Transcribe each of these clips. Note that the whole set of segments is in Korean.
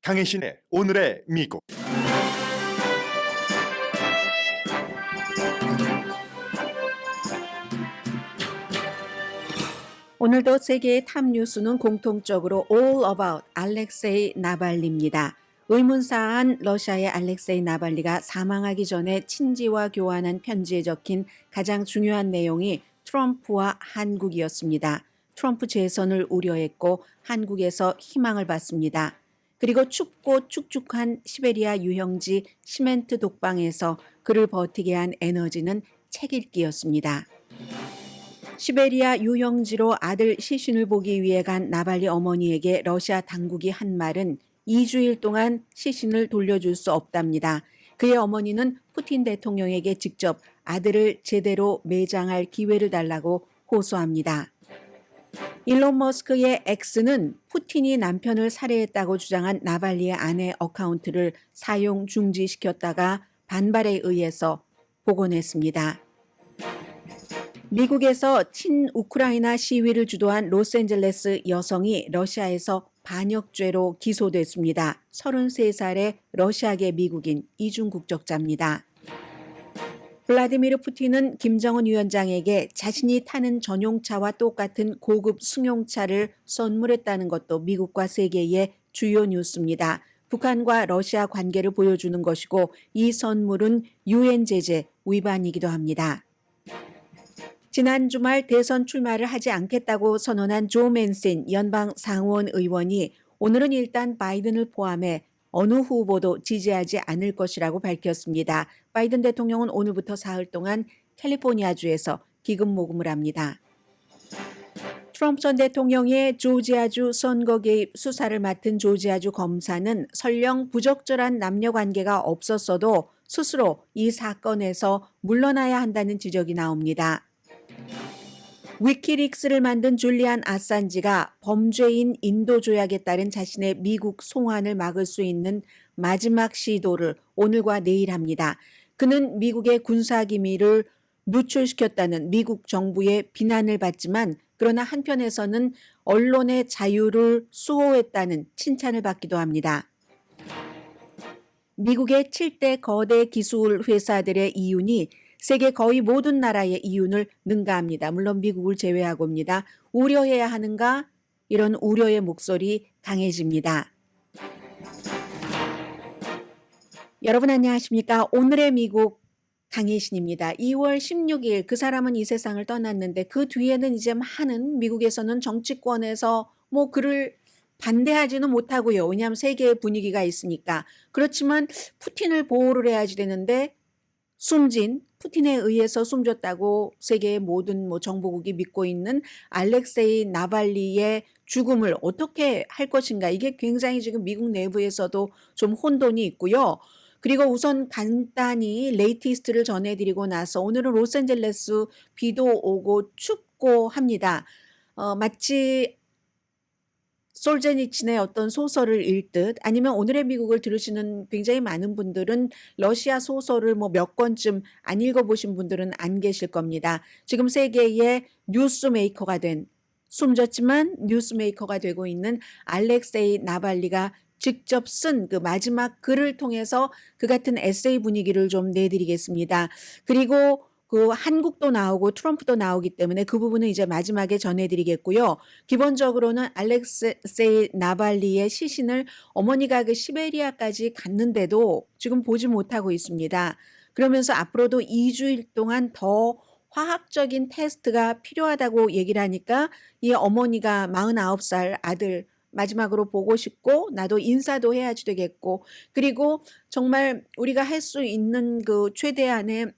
강혜신의 오늘의 미국. 오늘도 세계의 탑 뉴스는 공통적으로 All About 알렉세이 나발리입니다. 의문사한 러시아의 알렉세이 나발리가 사망하기 전에 친지와 교환한 편지에 적힌 가장 중요한 내용이 트럼프와 한국이었습니다. 트럼프 재선을 우려했고 한국에서 희망을 받습니다. 그리고 춥고 축축한 시베리아 유형지 시멘트 독방에서 그를 버티게 한 에너지는 책 읽기였습니다. 시베리아 유형지로 아들 시신을 보기 위해 간 나발리 어머니에게 러시아 당국이 한 말은 2주일 동안 시신을 돌려줄 수 없답니다. 그의 어머니는 푸틴 대통령에게 직접 아들을 제대로 매장할 기회를 달라고 호소합니다. 일론 머스크의 X는 푸틴이 남편을 살해했다고 주장한 나발리의 아내 어카운트를 사용 중지시켰다가 반발에 의해서 복원했습니다. 미국에서 친우크라이나 시위를 주도한 로스앤젤레스 여성이 러시아에서 반역죄로 기소됐습니다. 33살의 러시아계 미국인 이중 국적자입니다. 블라디미르 푸틴은 김정은 위원장에게 자신이 타는 전용차와 똑같은 고급 승용차를 선물했다는 것도 미국과 세계의 주요 뉴스입니다. 북한과 러시아 관계를 보여주는 것이고 이 선물은 유엔 제재 위반이기도 합니다. 지난 주말 대선 출마를 하지 않겠다고 선언한 조 맨신 연방 상원 의원이 오늘은 일단 바이든을 포함해 어느 후보도 지지하지 않을 것이라고 밝혔습니다. 바이든 대통령은 오늘부터 사흘 동안 캘리포니아주에서 기금 모금을 합니다. 트럼프 전 대통령의 조지아주 선거 개입 수사를 맡은 조지아주 검사는 설령 부적절한 남녀 관계가 없었어도 스스로 이 사건에서 물러나야 한다는 지적이 나옵니다. 위키릭스를 만든 줄리안 아산지가 범죄인 인도 조약에 따른 자신의 미국 송환을 막을 수 있는 마지막 시도를 오늘과 내일 합니다. 그는 미국의 군사기밀을 누출시켰다는 미국 정부의 비난을 받지만 그러나 한편에서는 언론의 자유를 수호했다는 칭찬을 받기도 합니다. 미국의 7대 거대 기술 회사들의 이윤이 세계 거의 모든 나라의 이윤을 능가합니다. 물론 미국을 제외하고입니다. 우려해야 하는가? 이런 우려의 목소리 강해집니다. 여러분 안녕하십니까? 오늘의 미국 강혜신입니다. 2월 16일 그 사람은 이 세상을 떠났는데 그 뒤에는 이제 많은 미국에서는 정치권에서 그를 반대하지는 못하고요. 왜냐하면 세계의 분위기가 있으니까. 그렇지만 푸틴을 보호를 해야지 되는데 푸틴에 의해서 숨졌다고 세계의 모든 정보국이 믿고 있는 알렉세이 나발리의 죽음을 어떻게 할 것인가. 이게 굉장히 지금 미국 내부에서도 좀 혼돈이 있고요. 그리고 우선 간단히 레이티스트를 전해드리고 나서 오늘은 로스앤젤레스 비도 오고 춥고 합니다. 마치 솔제니친의 어떤 소설을 읽듯 아니면 오늘의 미국을 들으시는 굉장히 많은 분들은 러시아 소설을 몇 권쯤 안 읽어보신 분들은 안 계실 겁니다. 지금 세계의 뉴스메이커가 된 숨졌지만 뉴스메이커가 되고 있는 알렉세이 나발리가 직접 쓴 그 마지막 글을 통해서 그 같은 에세이 분위기를 좀 내드리겠습니다. 그리고 그 한국도 나오고 트럼프도 나오기 때문에 그 부분은 이제 마지막에 전해드리겠고요. 기본적으로는 알렉세이 나발리의 시신을 어머니가 그 시베리아까지 갔는데도 지금 보지 못하고 있습니다. 그러면서 앞으로도 2주일 동안 더 화학적인 테스트가 필요하다고 얘기를 하니까 이 어머니가 49살 아들 마지막으로 보고 싶고 나도 인사도 해야지 되겠고 그리고 정말 우리가 할 수 있는 그 최대한의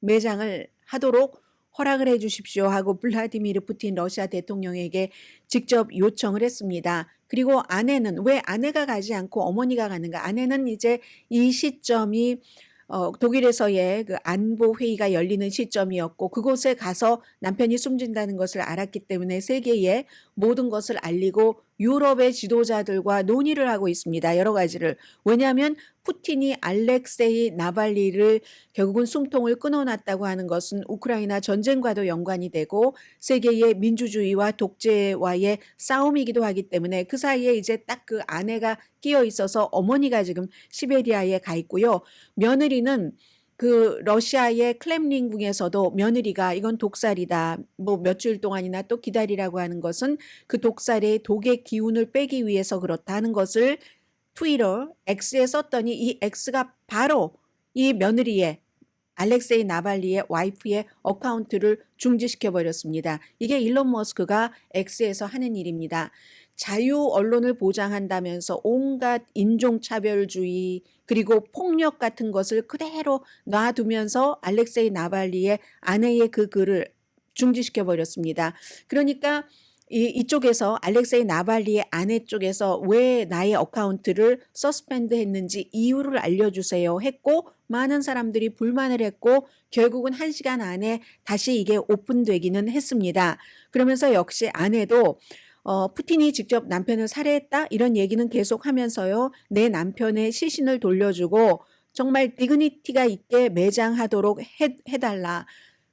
매장을 하도록 허락을 해 주십시오 하고 블라디미르 푸틴 러시아 대통령에게 직접 요청을 했습니다. 그리고 아내는 왜 아내가 가지 않고 어머니가 가는가? 아내는 이제 이 시점이 독일에서의 그 안보 회의가 열리는 시점이었고 그곳에 가서 남편이 숨진다는 것을 알았기 때문에 세계의 모든 것을 알리고 유럽의 지도자들과 논의를 하고 있습니다. 여러 가지를. 왜냐하면 푸틴이 알렉세이 나발리를 결국은 숨통을 끊어놨다고 하는 것은 우크라이나 전쟁과도 연관이 되고 세계의 민주주의와 독재와의 싸움이기도 하기 때문에 그 사이에 이제 딱 그 아내가 끼어 있어서 어머니가 지금 시베리아에 가 있고요. 며느리는 그 러시아의 클렘린궁에서도 며느리가 이건 독살이다. 뭐 며칠 동안이나 또 기다리라고 하는 것은 그 독살의 독의 기운을 빼기 위해서 그렇다는 것을 트위터 X에 썼더니 이 X가 바로 이 며느리의 알렉세이 나발리의 와이프의 어카운트를 중지시켜 버렸습니다. 이게 일론 머스크가 X에서 하는 일입니다. 자유 언론을 보장한다면서 온갖 인종차별주의 그리고 폭력 같은 것을 그대로 놔두면서 알렉세이 나발리의 아내의 그 글을 중지시켜 버렸습니다. 그러니까 이쪽에서 알렉세이 나발리의 아내 쪽에서 왜 나의 어카운트를 서스펜드 했는지 이유를 알려주세요 했고 많은 사람들이 불만을 했고 결국은 1시간 안에 다시 이게 오픈되기는 했습니다. 그러면서 역시 아내도 푸틴이 직접 남편을 살해했다 이런 얘기는 계속하면서요. 내 남편의 시신을 돌려주고 정말 디그니티가 있게 매장하도록 해달라.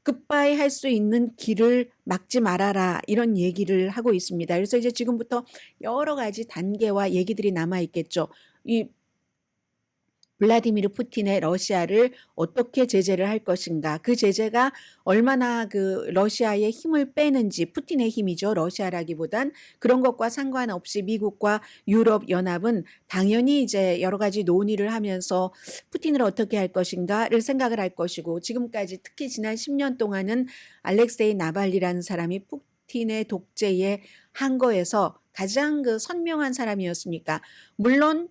굿바이 할 수 있는 길을 막지 말아라 이런 얘기를 하고 있습니다. 그래서 이제 지금부터 여러 가지 단계와 얘기들이 남아 있겠죠. 이 블라디미르 푸틴의 러시아를 어떻게 제재를 할 것인가. 그 제재가 얼마나 그 러시아의 힘을 빼는지 푸틴의 힘이죠. 러시아라기보단 그런 것과 상관없이 미국과 유럽 연합은 당연히 이제 여러 가지 논의를 하면서 푸틴을 어떻게 할 것인가를 생각을 할 것이고 지금까지 특히 지난 10년 동안은 알렉세이 나발리라는 사람이 푸틴의 독재에 한 거에서 가장 그 선명한 사람이었으니까 물론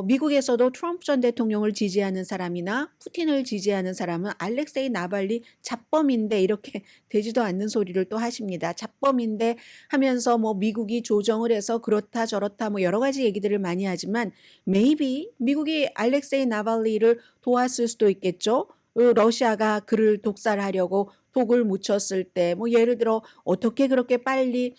미국에서도 트럼프 전 대통령을 지지하는 사람이나 푸틴을 지지하는 사람은 알렉세이 나발리 잡범인데 이렇게 되지도 않는 소리를 또 하십니다. 잡범인데 하면서 뭐 미국이 조정을 해서 그렇다 저렇다 뭐 여러 가지 얘기들을 많이 하지만 maybe 미국이 알렉세이 나발리를 도왔을 수도 있겠죠. 러시아가 그를 독살하려고 독을 묻혔을 때 뭐 예를 들어 어떻게 그렇게 빨리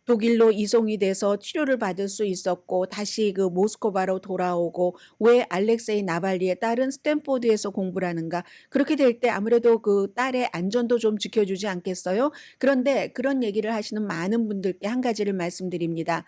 독일로 이송이 돼서 치료를 받을 수 있었고 다시 그 모스크바로 돌아오고 왜 알렉세이 나발리의 딸은 스탠포드에서 공부를 하는가 그렇게 될 때 아무래도 그 딸의 안전도 좀 지켜주지 않겠어요? 그런데 그런 얘기를 하시는 많은 분들께 한 가지를 말씀드립니다.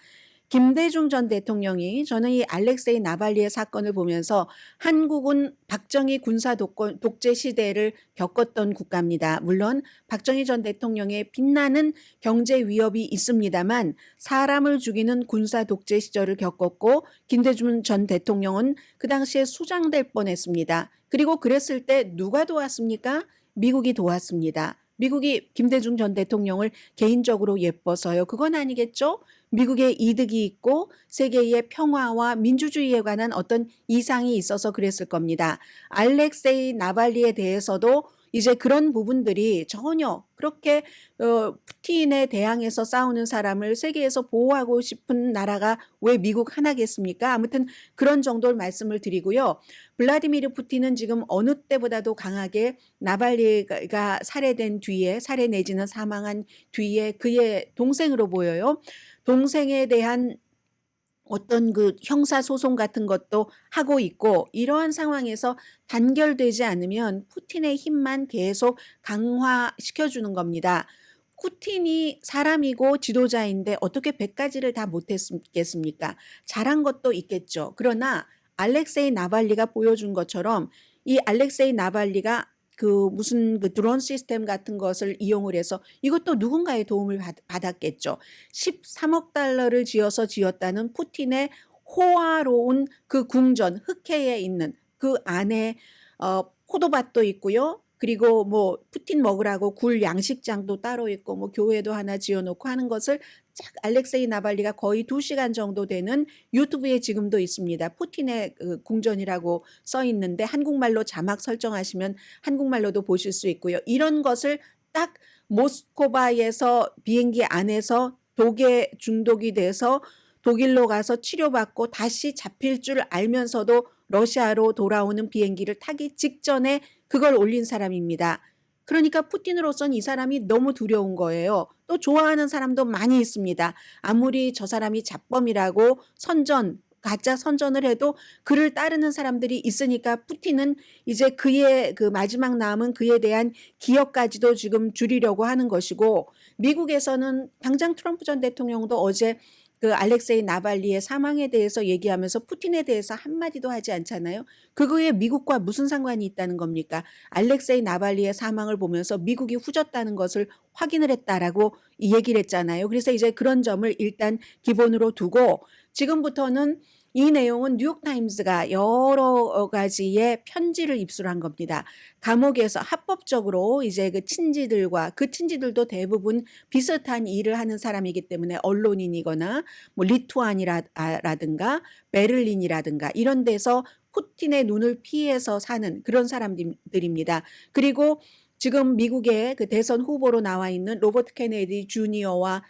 김대중 전 대통령이 저는 이 알렉세이 나발리의 사건을 보면서 한국은 박정희 군사 독재 시대를 겪었던 국가입니다. 물론 박정희 전 대통령의 빛나는 경제 위협이 있습니다만 사람을 죽이는 군사 독재 시절을 겪었고 김대중 전 대통령은 그 당시에 수장될 뻔했습니다. 그리고 그랬을 때 누가 도왔습니까? 미국이 도왔습니다. 미국이 김대중 전 대통령을 개인적으로 예뻐서요. 그건 아니겠죠? 미국의 이득이 있고 세계의 평화와 민주주의에 관한 어떤 이상이 있어서 그랬을 겁니다. 알렉세이 나발리에 대해서도 이제 그런 부분들이 전혀 그렇게 푸틴에 대항해서 싸우는 사람을 세계에서 보호하고 싶은 나라가 왜 미국 하나겠습니까? 아무튼 그런 정도를 말씀을 드리고요. 블라디미르 푸틴은 지금 어느 때보다도 강하게 나발리가 살해된 뒤에 살해 내지는 사망한 뒤에 그의 동생으로 보여요. 동생에 대한 어떤 그 형사소송 같은 것도 하고 있고 이러한 상황에서 단결되지 않으면 푸틴의 힘만 계속 강화시켜주는 겁니다. 푸틴이 사람이고 지도자인데 어떻게 100가지를 다 못했겠습니까? 잘한 것도 있겠죠. 그러나 알렉세이 나발리가 보여준 것처럼 이 알렉세이 나발리가 그 무슨 그 드론 시스템 같은 것을 이용을 해서 이것도 누군가의 도움을 받았겠죠. 13억 달러를 지었다는 푸틴의 호화로운 그 궁전 흑해에 있는 그 안에 포도밭도 있고요. 그리고 뭐 푸틴 먹으라고 굴 양식장도 따로 있고 뭐 교회도 하나 지어놓고 하는 것을 쫙 알렉세이 나발리가 거의 2시간 정도 되는 유튜브에 지금도 있습니다. 푸틴의 그 궁전이라고 써 있는데 한국말로 자막 설정하시면 한국말로도 보실 수 있고요. 이런 것을 딱 모스크바에서 비행기 안에서 독에 중독이 돼서 독일로 가서 치료받고 다시 잡힐 줄 알면서도 러시아로 돌아오는 비행기를 타기 직전에 그걸 올린 사람입니다. 그러니까 푸틴으로서는 이 사람이 너무 두려운 거예요. 또 좋아하는 사람도 많이 있습니다. 아무리 저 사람이 잡범이라고 가짜 선전을 해도 그를 따르는 사람들이 있으니까 푸틴은 이제 그의 그 마지막 남은 그에 대한 기억까지도 지금 줄이려고 하는 것이고, 미국에서는 당장 트럼프 전 대통령도 어제 그 알렉세이 나발리의 사망에 대해서 얘기하면서 푸틴에 대해서 한마디도 하지 않잖아요. 그거에 미국과 무슨 상관이 있다는 겁니까? 알렉세이 나발리의 사망을 보면서 미국이 후졌다는 것을 확인을 했다라고 이 얘기를 했잖아요. 그래서 이제 그런 점을 일단 기본으로 두고, 지금부터는 이 내용은 뉴욕타임스가 여러 가지의 편지를 입수한 겁니다. 감옥에서 합법적으로 이제 그 친지들과, 그 친지들도 대부분 비슷한 일을 하는 사람이기 때문에 언론인이거나 뭐 리투아니라든가 베를린이라든가 이런 데서 푸틴의 눈을 피해서 사는 그런 사람들입니다. 그리고 지금 미국의 그 대선 후보로 나와 있는 로버트 케네디 주니어와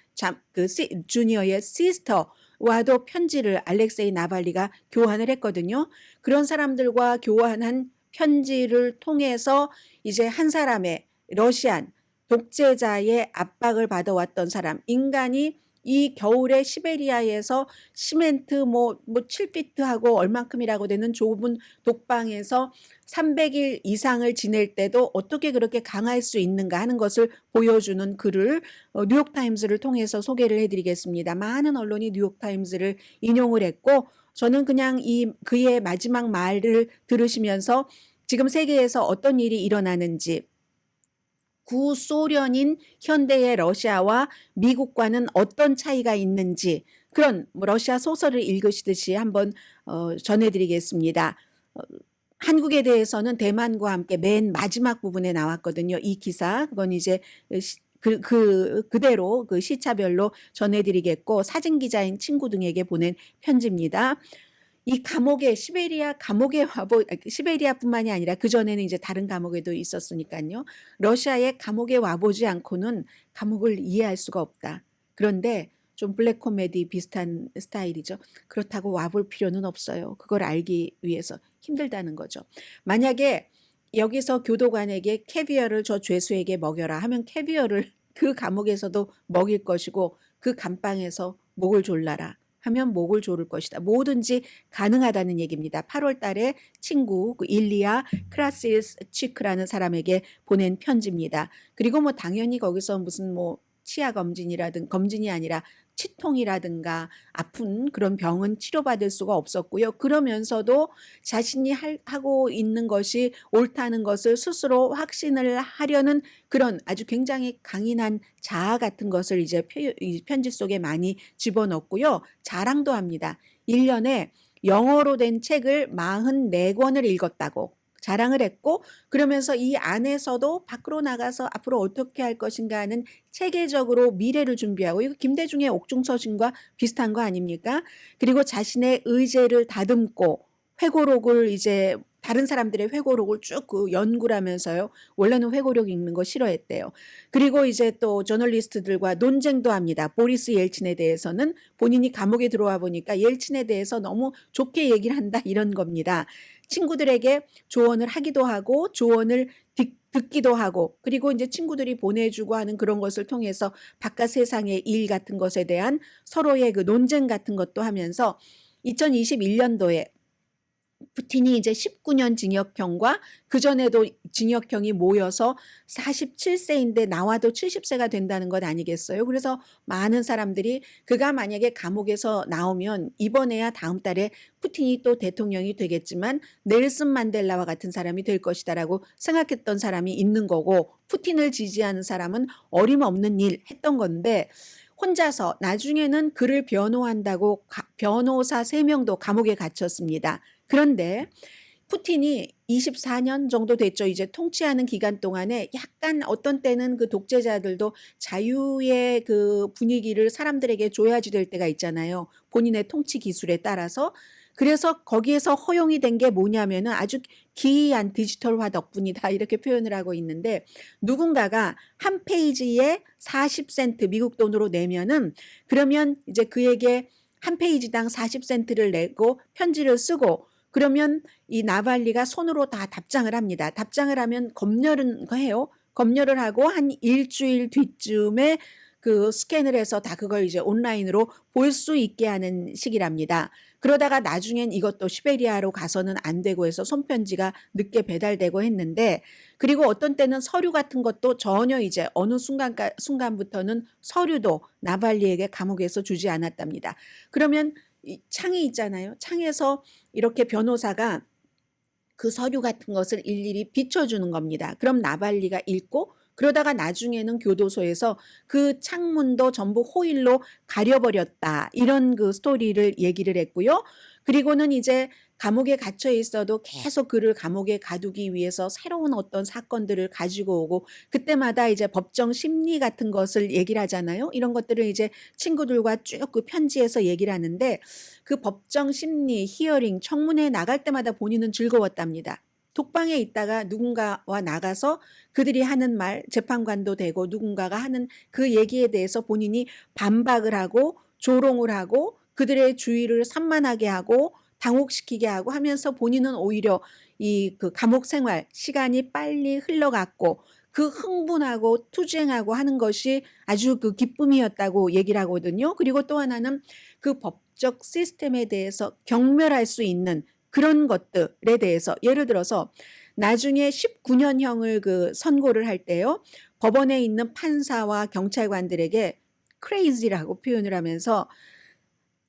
주니어의 시스터와도 편지를 알렉세이 나발리가 교환을 했거든요. 그런 사람들과 교환한 편지를 통해서 이제 한 사람의 러시안 독재자의 압박을 받아왔던 사람, 인간이 이 겨울에 시베리아에서 시멘트 뭐 7피트하고 얼만큼이라고 되는 좁은 독방에서 300일 이상을 지낼 때도 어떻게 그렇게 강할 수 있는가 하는 것을 보여주는 글을 뉴욕타임스를 통해서 소개를 해드리겠습니다. 많은 언론이 뉴욕타임스를 인용을 했고, 저는 그냥 그의 마지막 말을 들으시면서 지금 세계에서 어떤 일이 일어나는지, 구소련인 현대의 러시아와 미국과는 어떤 차이가 있는지 그런 러시아 소설을 읽으시듯이 한번 전해드리겠습니다. 한국에 대해서는 대만과 함께 맨 마지막 부분에 나왔거든요. 이 기사. 그건 이제 그대로 그 시차별로 전해드리겠고, 사진 기자인 친구 등에게 보낸 편지입니다. 이 감옥에 시베리아뿐만이 아니라 그전에는 이제 다른 감옥에도 있었으니까요. 러시아의 감옥에 와보지 않고는 감옥을 이해할 수가 없다. 그런데 좀 블랙 코미디 비슷한 스타일이죠. 그렇다고 와볼 필요는 없어요. 그걸 알기 위해서 힘들다는 거죠. 만약에 여기서 교도관에게 캐비어를 저 죄수에게 먹여라 하면 캐비어를 그 감옥에서도 먹일 것이고, 그 감방에서 목을 졸라라 하면 목을 조를 것이다. 뭐든지 가능하다는 얘기입니다. 8월 달에 친구 일리아 크라시치크라는 사람에게 보낸 편지입니다. 그리고 뭐 당연히 거기서 무슨 뭐 치아 검진이 아니라 치통이라든가 아픈 그런 병은 치료받을 수가 없었고요. 그러면서도 자신이 하고 있는 것이 옳다는 것을 스스로 확신을 하려는 그런 아주 굉장히 강인한 자아 같은 것을 이제 이 편지 속에 많이 집어넣고요. 자랑도 합니다. 1년에 영어로 된 책을 44권을 읽었다고 자랑을 했고, 그러면서 이 안에서도 밖으로 나가서 앞으로 어떻게 할 것인가 하는 체계적으로 미래를 준비하고, 이거 김대중의 옥중서신과 비슷한 거 아닙니까? 그리고 자신의 의제를 다듬고 회고록을 이제 다른 사람들의 회고록을 쭉 연구를 하면서요. 원래는 회고록 읽는 거 싫어했대요. 그리고 이제 또 저널리스트들과 논쟁도 합니다. 보리스 옐친에 대해서는 본인이 감옥에 들어와 보니까 옐친에 대해서 너무 좋게 얘기를 한다 이런 겁니다. 친구들에게 조언을 하기도 하고 조언을 듣기도 하고, 그리고 이제 친구들이 보내주고 하는 그런 것을 통해서 바깥 세상의 일 같은 것에 대한 서로의 그 논쟁 같은 것도 하면서 2021년도에 푸틴이 이제 19년 징역형과 그전에도 징역형이 모여서 47세인데 나와도 70세가 된다는 것 아니겠어요? 그래서 많은 사람들이 그가 만약에 감옥에서 나오면 이번에야 다음 달에 푸틴이 또 대통령이 되겠지만 넬슨 만델라와 같은 사람이 될 것이다라고 생각했던 사람이 있는 거고, 푸틴을 지지하는 사람은 어림없는 일 했던 건데, 혼자서 나중에는 그를 변호한다고 변호사 3명도 감옥에 갇혔습니다. 그런데 푸틴이 24년 정도 됐죠. 이제 통치하는 기간 동안에 약간 어떤 때는 그 독재자들도 자유의 그 분위기를 사람들에게 줘야지 될 때가 있잖아요. 본인의 통치 기술에 따라서. 그래서 거기에서 허용이 된 게 뭐냐면은 아주 기이한 디지털화 덕분이다 이렇게 표현을 하고 있는데, 누군가가 한 페이지에 40센트 미국 돈으로 내면은, 그러면 이제 그에게 한 페이지당 40센트를 내고 편지를 쓰고, 그러면 이 나발리가 손으로 다 답장을 합니다. 답장을 하면 검열은 해요. 검열을 하고 한 일주일 뒤쯤에 그 스캔을 해서 다 그걸 이제 온라인으로 볼 수 있게 하는 시기랍니다. 그러다가 나중엔 이것도 시베리아로 가서는 안 되고 해서 손편지가 늦게 배달되고 했는데, 그리고 어떤 때는 서류 같은 것도 전혀 이제 어느 순간부터는 서류도 나발리에게 감옥에서 주지 않았답니다. 그러면 이 창이 있잖아요. 창에서 이렇게 변호사가 그 서류 같은 것을 일일이 비춰주는 겁니다. 그럼 나발리가 읽고, 그러다가 나중에는 교도소에서 그 창문도 전부 호일로 가려버렸다. 이런 그 스토리를 얘기를 했고요. 그리고는 이제 감옥에 갇혀 있어도 계속 그를 감옥에 가두기 위해서 새로운 어떤 사건들을 가지고 오고, 그때마다 이제 법정 심리 같은 것을 얘기를 하잖아요. 이런 것들을 이제 친구들과 쭉 그 편지에서 얘기를 하는데, 그 법정 심리, 히어링, 청문회 나갈 때마다 본인은 즐거웠답니다. 독방에 있다가 누군가와 나가서 그들이 하는 말, 재판관도 되고 누군가가 하는 그 얘기에 대해서 본인이 반박을 하고 조롱을 하고 그들의 주의를 산만하게 하고 당혹시키게 하고 하면서 본인은 오히려 이 그 감옥 생활 시간이 빨리 흘러갔고 그 흥분하고 투쟁하고 하는 것이 아주 그 기쁨이었다고 얘기를 하거든요. 그리고 또 하나는 그 법적 시스템에 대해서 경멸할 수 있는 그런 것들에 대해서, 예를 들어서 나중에 19년형을 그 선고를 할 때요. 법원에 있는 판사와 경찰관들에게 crazy라고 표현을 하면서,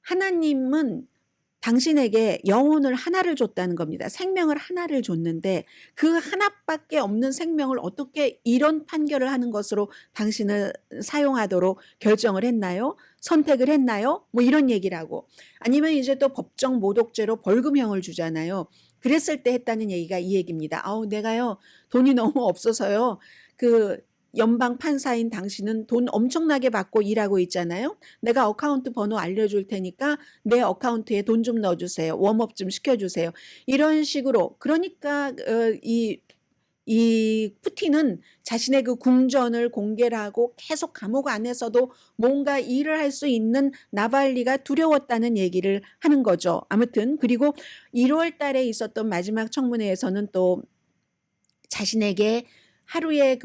하나님은 당신에게 영혼을 하나를 줬다는 겁니다. 생명을 하나를 줬는데 그 하나밖에 없는 생명을 어떻게 이런 판결을 하는 것으로 당신을 사용하도록 결정을 했나요? 선택을 했나요? 뭐 이런 얘기를 하고, 아니면 이제 또 법정 모독죄로 벌금형을 주잖아요. 그랬을 때 했다는 얘기가 이 얘기입니다. 내가요 돈이 너무 없어서요. 그 연방 판사인 당신은 돈 엄청나게 받고 일하고 있잖아요. 내가 어카운트 번호 알려줄 테니까 내 어카운트에 돈 좀 넣어주세요. 웜업 좀 시켜주세요. 이런 식으로. 그러니까 이 푸틴은 자신의 그 궁전을 공개를 하고 계속 감옥 안에서도 뭔가 일을 할 수 있는 나발리가 두려웠다는 얘기를 하는 거죠. 아무튼 그리고 1월 달에 있었던 마지막 청문회에서는 또 자신에게 하루에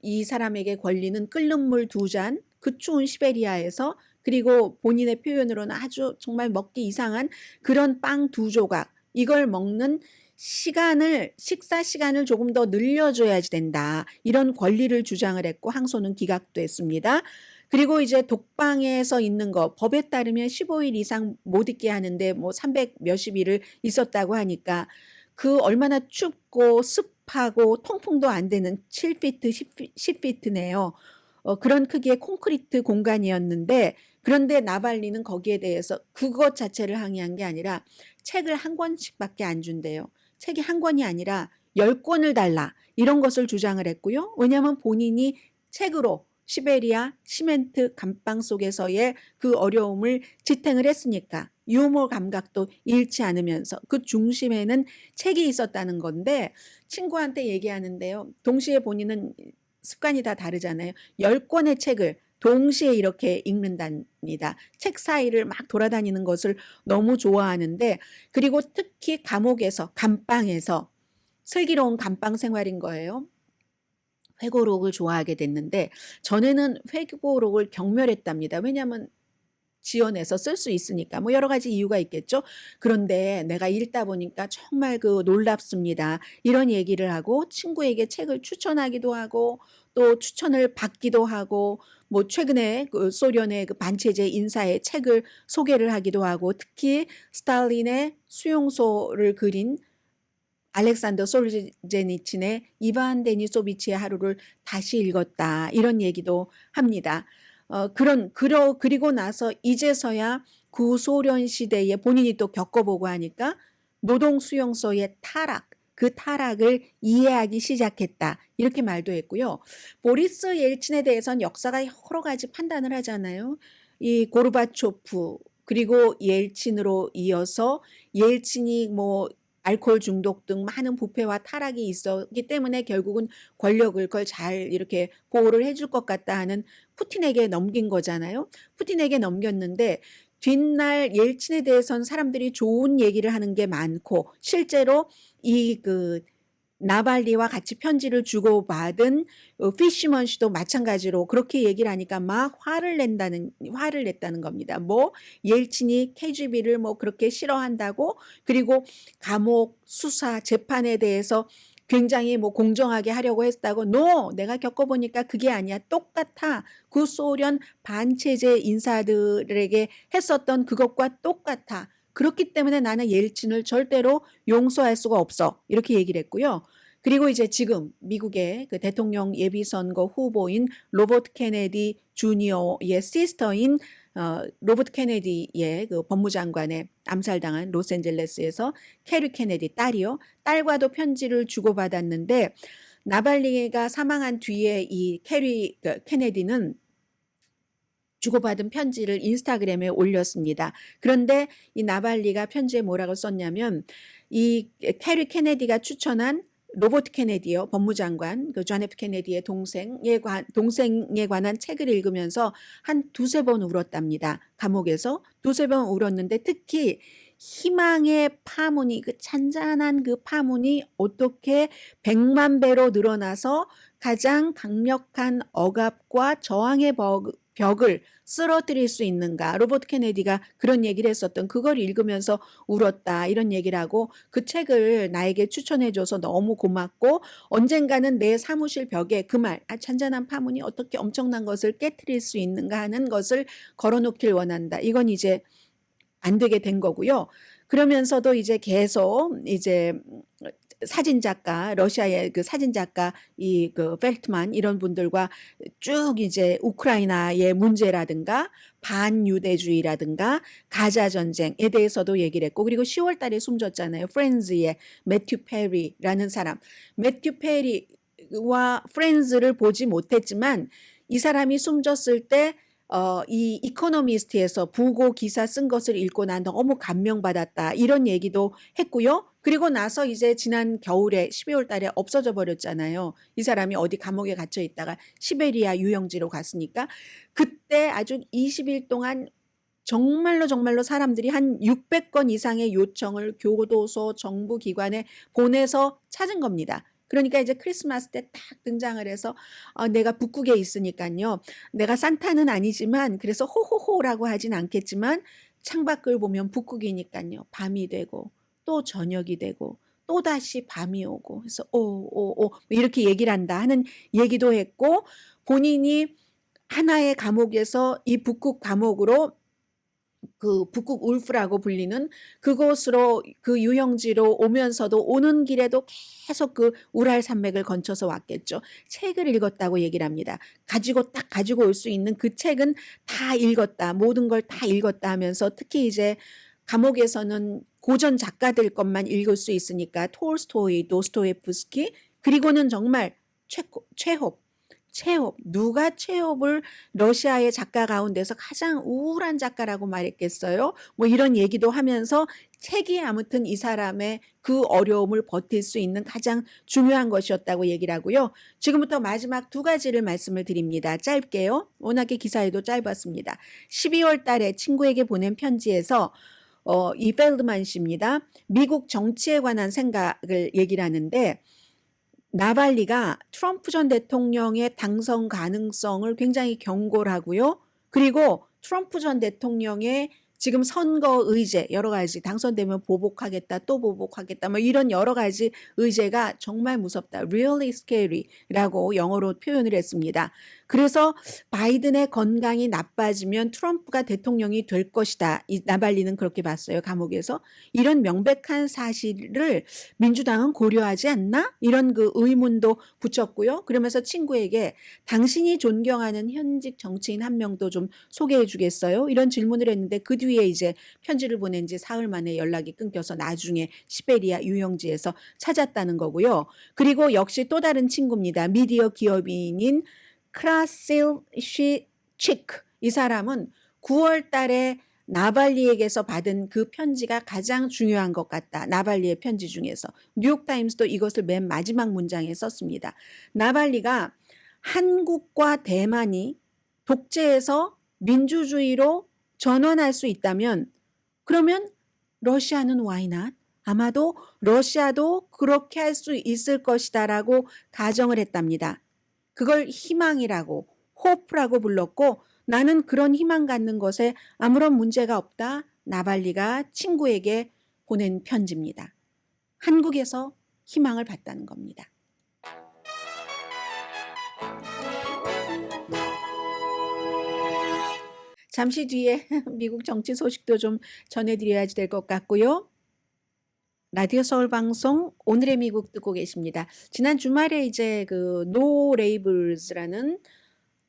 이 사람에게 권리는 끓는 물 2잔, 그 추운 시베리아에서, 그리고 본인의 표현으로는 아주 정말 먹기 이상한 그런 빵 2조각, 이걸 먹는 식사 시간을 조금 더 늘려줘야지 된다. 이런 권리를 주장을 했고 항소는 기각됐습니다. 그리고 이제 독방에서 있는 거, 법에 따르면 15일 이상 못 있게 하는데 뭐 300 몇십 일을 있었다고 하니까 그 얼마나 춥고 습하고 통풍도 안 되는 7피트, 10피트네요. 그런 크기의 콘크리트 공간이었는데, 그런데 나발리는 거기에 대해서 그것 자체를 항의한 게 아니라 책을 한 권씩밖에 안 준대요. 책이 한 권이 아니라 10권을 달라. 이런 것을 주장을 했고요. 왜냐하면 본인이 책으로 시베리아 시멘트 감방 속에서의 그 어려움을 지탱을 했으니까, 유머 감각도 잃지 않으면서 그 중심에는 책이 있었다는 건데, 친구한테 얘기하는데요. 동시에 본인은 습관이 다 다르잖아요. 10권의 책을 동시에 이렇게 읽는답니다. 책 사이를 막 돌아다니는 것을 너무 좋아하는데, 그리고 특히 감옥에서, 감방에서 슬기로운 감방 생활인 거예요. 회고록을 좋아하게 됐는데, 전에는 회고록을 경멸했답니다. 왜냐하면 지어내서 쓸 수 있으니까, 뭐 여러 가지 이유가 있겠죠. 그런데 내가 읽다 보니까 정말 놀랍습니다. 이런 얘기를 하고 친구에게 책을 추천하기도 하고 또 추천을 받기도 하고, 뭐 최근에 그 소련의 그 반체제 인사의 책을 소개를 하기도 하고, 특히 스탈린의 수용소를 그린 알렉산더 솔제니친의 이반 데니소비치의 하루를 다시 읽었다. 이런 얘기도 합니다. 그리고 나서 이제서야 구소련 시대에 본인이 또 겪어보고 하니까 노동수용소의 타락, 그 타락을 이해하기 시작했다. 이렇게 말도 했고요. 보리스 옐친에 대해서는 역사가 여러 가지 판단을 하잖아요. 이 고르바초프, 그리고 옐친으로 이어서 옐친이 뭐 알코올 중독 등 많은 부패와 타락이 있었기 때문에 결국은 권력을 그걸 잘 이렇게 보호를 해줄 것 같다 하는 푸틴에게 넘긴 거잖아요. 푸틴에게 넘겼는데 뒷날 옐친에 대해서는 사람들이 좋은 얘기를 하는 게 많고, 실제로 이 나발리와 같이 편지를 주고받은 피시먼 씨도 마찬가지로 그렇게 얘기를 하니까 막 화를 냈다는 겁니다. 뭐 옐친이 KGB를 뭐 그렇게 싫어한다고, 그리고 감옥 수사 재판에 대해서 굉장히 뭐 공정하게 하려고 했다고. 내가 겪어보니까 그게 아니야. 똑같아. 구소련 반체제 인사들에게 했었던 그것과 똑같아. 그렇기 때문에 나는 옐친을 절대로 용서할 수가 없어. 이렇게 얘기를 했고요. 그리고 이제 지금 미국의 그 대통령 예비선거 후보인 로버트 케네디 주니어의 시스터인 로버트 케네디의 그 법무장관의 암살당한 로스앤젤레스에서 캐리 케네디 딸이요. 딸과도 편지를 주고받았는데 나발리가 사망한 뒤에 이 캐리 케네디는 주고받은 편지를 인스타그램에 올렸습니다. 그런데 이 나발리가 편지에 뭐라고 썼냐면 이 캐리 케네디가 추천한 로버트 케네디요, 법무장관, 그 존 F 케네디의 동생에 관한 책을 읽으면서 한 두세 번 울었답니다. 감옥에서 두세 번 울었는데 특히 희망의 파문이, 그 잔잔한 그 파문이 어떻게 100만 배로 늘어나서 가장 강력한 억압과 저항의 벽을 쓰러뜨릴 수 있는가. 로버트 케네디가 그런 얘기를 했었던, 그걸 읽으면서 울었다, 이런 얘기를 하고, 그 책을 나에게 추천해줘서 너무 고맙고 언젠가는 내 사무실 벽에 그 말, 잔잔한 파문이 어떻게 엄청난 것을 깨트릴 수 있는가 하는 것을 걸어놓길 원한다. 이건 이제 안 되게 된 거고요. 그러면서도 이제 계속 이제 사진작가, 러시아의 그 사진작가 그 펠트만 이런 분들과 쭉 이제 우크라이나의 문제라든가 반유대주의라든가 가자 전쟁에 대해서도 얘기를 했고, 그리고 10월 달에 숨졌잖아요. 프렌즈의 매튜 페리라는 사람. 매튜 페리와 프렌즈를 보지 못했지만 이 사람이 숨졌을 때 이 이코노미스트에서 부고 기사 쓴 것을 읽고 난 너무 감명받았다, 이런 얘기도 했고요. 그리고 나서 이제 지난 겨울에 12월 달에 없어져 버렸잖아요. 이 사람이 어디 감옥에 갇혀 있다가 시베리아 유영지로 갔으니까. 그때 아주 20일 동안 정말로 사람들이 한 600건 이상의 요청을 교도소, 정부 기관에 보내서 찾은 겁니다. 그러니까 이제 크리스마스 때 딱 등장을 해서 내가 북극에 있으니까요. 내가 산타는 아니지만, 그래서 호호호라고 하진 않겠지만 창밖을 보면 북극이니까요. 밤이 되고 또 저녁이 되고 또 다시 밤이 오고, 그래서 오오오 이렇게 얘기를 한다 하는 얘기도 했고, 본인이 하나의 감옥에서 이 북극 감옥으로, 그 북극 울프라고 불리는 그곳으로, 그 유형지로 오면서도 오는 길에도 계속 그 우랄 산맥을 거쳐서 왔겠죠. 책을 읽었다고 얘기를 합니다. 딱 가지고 올 수 있는 그 책은 다 읽었다, 모든 걸 다 읽었다 하면서, 특히 이제 감옥에서는 고전 작가들 것만 읽을 수 있으니까 톨스토이, 도스토예프스키, 그리고는 정말 체홉. 누가 체홉을 러시아의 작가 가운데서 가장 우울한 작가라고 말했겠어요? 뭐 이런 얘기도 하면서 책이 아무튼 이 사람의 그 어려움을 버틸 수 있는 가장 중요한 것이었다고 얘기를 하고요. 지금부터 마지막 두 가지를 말씀을 드립니다. 짧게요. 워낙에 기사에도 짧았습니다. 12월 달에 친구에게 보낸 편지에서 이 펠드만 씨입니다. 미국 정치에 관한 생각을 얘기를 하는데, 나발리가 트럼프 전 대통령의 당선 가능성을 굉장히 경고를 하고요. 그리고 트럼프 전 대통령의 지금 선거 의제, 여러 가지 당선되면 보복하겠다, 또 보복하겠다, 뭐 이런 여러 가지 의제가 정말 무섭다, really scary라고 영어로 표현을 했습니다. 그래서 바이든의 건강이 나빠지면 트럼프가 대통령이 될 것이다, 이 나발리는 그렇게 봤어요, 감옥에서. 이런 명백한 사실을 민주당은 고려하지 않나? 이런 그 의문도 붙였고요. 그러면서 친구에게 당신이 존경하는 현직 정치인 한 명도 좀 소개해 주겠어요? 이런 질문을 했는데, 그 뒤에 이제 편지를 보낸 지 사흘 만에 연락이 끊겨서 나중에 시베리아 유영지에서 찾았다는 거고요. 그리고 역시 또 다른 친구입니다. 미디어 기업인인 크라실시치크. 이 사람은 9월 달에 나발리에게서 받은 그 편지가 가장 중요한 것 같다, 나발리의 편지 중에서. 뉴욕타임스도 이것을 맨 마지막 문장에 썼습니다. 나발리가 한국과 대만이 독재에서 민주주의로 전환할 수 있다면, 그러면 러시아는 why not? 아마도 러시아도 그렇게 할 수 있을 것이다라고 가정을 했답니다. 그걸 희망이라고, 호프라고 불렀고 나는 그런 희망 갖는 것에 아무런 문제가 없다. 나발리가 친구에게 보낸 편지입니다. 한국에서 희망을 봤다는 겁니다. 잠시 뒤에 미국 정치 소식도 좀 전해드려야지 될 것 같고요. 라디오 서울 방송 오늘의 미국 듣고 계십니다. 지난 주말에 이제 그 노 레이블스라는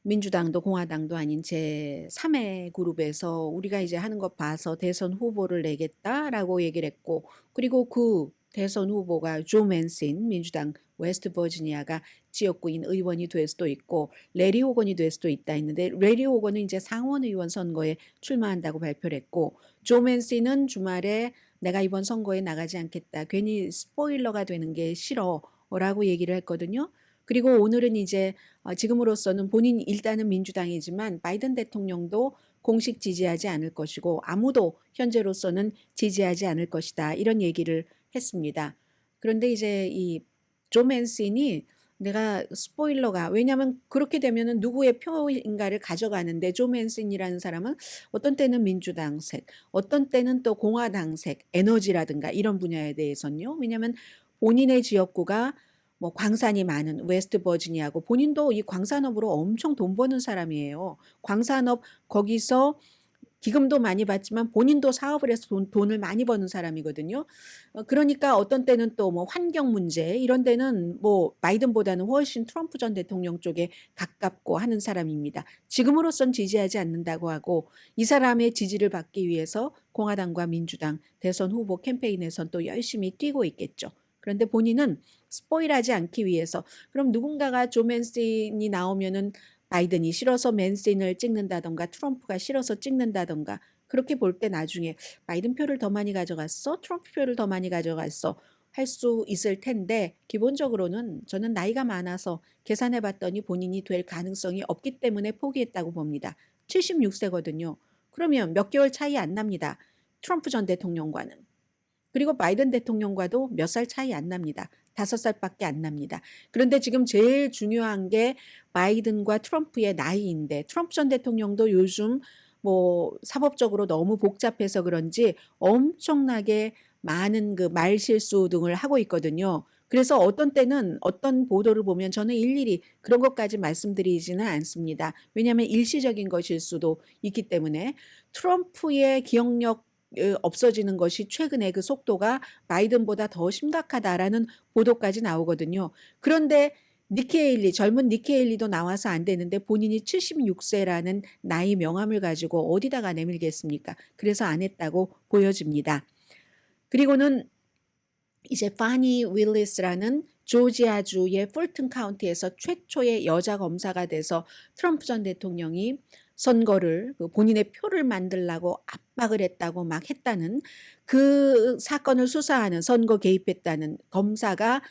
민주당도 공화당도 아닌 제 3의 그룹에서 우리가 이제 하는 것 봐서 대선 후보를 내겠다라고 얘기를 했고, 그리고 그 대선 후보가 조 맨신 민주당 웨스트 버지니아가 지역구인 의원이 될 수도 있고 레리 호건이 될 수도 있다 했는데, 레리 호건은 이제 상원 의원 선거에 출마한다고 발표를 했고, 조 맨신은 주말에 내가 이번 선거에 나가지 않겠다. 괜히 스포일러가 되는 게 싫어라고 얘기를 했거든요. 그리고 오늘은 이제 지금으로서는 본인 일단은 민주당이지만 바이든 대통령도 공식 지지하지 않을 것이고 아무도 현재로서는 지지하지 않을 것이다. 이런 얘기를 했습니다. 그런데 이제 이 조 맨신이 내가 스포일러가, 왜냐하면 그렇게 되면은 누구의 표인가를 가져가는데, 조 맨신이라는 사람은 어떤 때는 민주당색, 어떤 때는 또 공화당색, 에너지라든가 이런 분야에 대해서는요. 왜냐하면 본인의 지역구가 뭐 광산이 많은 웨스트 버지니아고 본인도 이 광산업으로 엄청 돈 버는 사람이에요. 광산업 거기서 기금도 많이 받지만 본인도 사업을 해서 돈을 많이 버는 사람이거든요. 그러니까 어떤 때는 또 뭐 환경 문제 이런 데는 뭐 바이든보다는 훨씬 트럼프 전 대통령 쪽에 가깝고 하는 사람입니다. 지금으로선 지지하지 않는다고 하고 이 사람의 지지를 받기 위해서 공화당과 민주당 대선 후보 캠페인에선 또 열심히 뛰고 있겠죠. 그런데 본인은 스포일하지 않기 위해서, 그럼 누군가가 조 맨신이 나오면은 바이든이 싫어서 맨신을 찍는다던가 트럼프가 싫어서 찍는다던가, 그렇게 볼 때 나중에 바이든 표를 더 많이 가져갔어? 트럼프 표를 더 많이 가져갔어? 할 수 있을 텐데, 기본적으로는 저는 나이가 많아서 계산해 봤더니 본인이 될 가능성이 없기 때문에 포기했다고 봅니다. 76세거든요. 그러면 몇 개월 차이 안 납니다. 트럼프 전 대통령과는. 그리고 바이든 대통령과도 몇 살 차이 안 납니다. 5살밖에 안 납니다. 그런데 지금 제일 중요한 게 바이든과 트럼프의 나이인데, 트럼프 전 대통령도 요즘 뭐 사법적으로 너무 복잡해서 그런지 엄청나게 많은 그 말실수 등을 하고 있거든요. 그래서 어떤 때는 어떤 보도를 보면 저는 일일이 그런 것까지 말씀드리지는 않습니다. 왜냐하면 일시적인 것일 수도 있기 때문에. 트럼프의 기억력 없어지는 것이 최근에 그 속도가 바이든보다 더 심각하다라는 보도까지 나오거든요. 그런데 니키 헤일리, 젊은 니키 헤일리도 나와서 안 되는데 본인이 76세라는 나이 명함을 가지고 어디다가 내밀겠습니까? 그래서 안 했다고 보여집니다. 그리고는 이제 파니 윌리스라는 조지아주의 풀튼 카운티에서 최초의 여자 검사가 돼서 트럼프 전 대통령이 선거를 그 본인의 표를 만들라고 압박을 했다고 막 했다는, 그 사건을 수사하는, 선거 개입했다는 검사가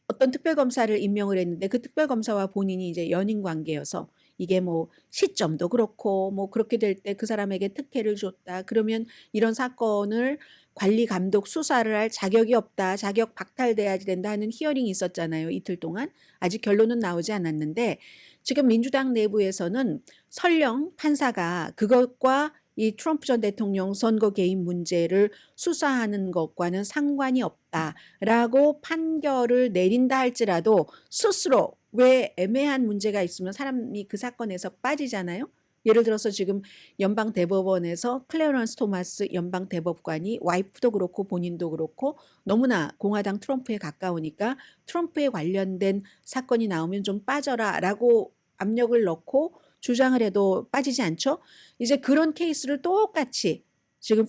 어떤 특별검사를 임명을 했는데, 그 특별검사와 본인이 이제 연인 관계여서 이게 뭐 시점도 그렇고 뭐 그렇게 될 때 그 사람에게 특혜를 줬다. 그러면 이런 사건을 관리 감독 수사를 할 자격이 없다. 자격 박탈돼야 된다 하는 히어링이 있었잖아요. 이틀 동안. 아직 결론은 나오지 않았는데 지금 민주당 내부에서는 설령 판사가 그것과 이 트럼프 전 대통령 선거 개입 문제를 수사하는 것과는 상관이 없다라고 판결을 내린다 할지라도 스스로, 왜 애매한 문제가 있으면 사람이 그 사건에서 빠지잖아요. 예를 들어서 지금 연방 대법원에서 클래런스 토마스 연방 대법관이 와이프도 그렇고 본인도 그렇고 너무나 공화당 트럼프에 가까우니까 트럼프에 관련된 사건이 나오면 좀 빠져라라고 압력을 넣고 주장을 해도 빠지지 않죠. 이제 그런 케이스를 똑같이 지금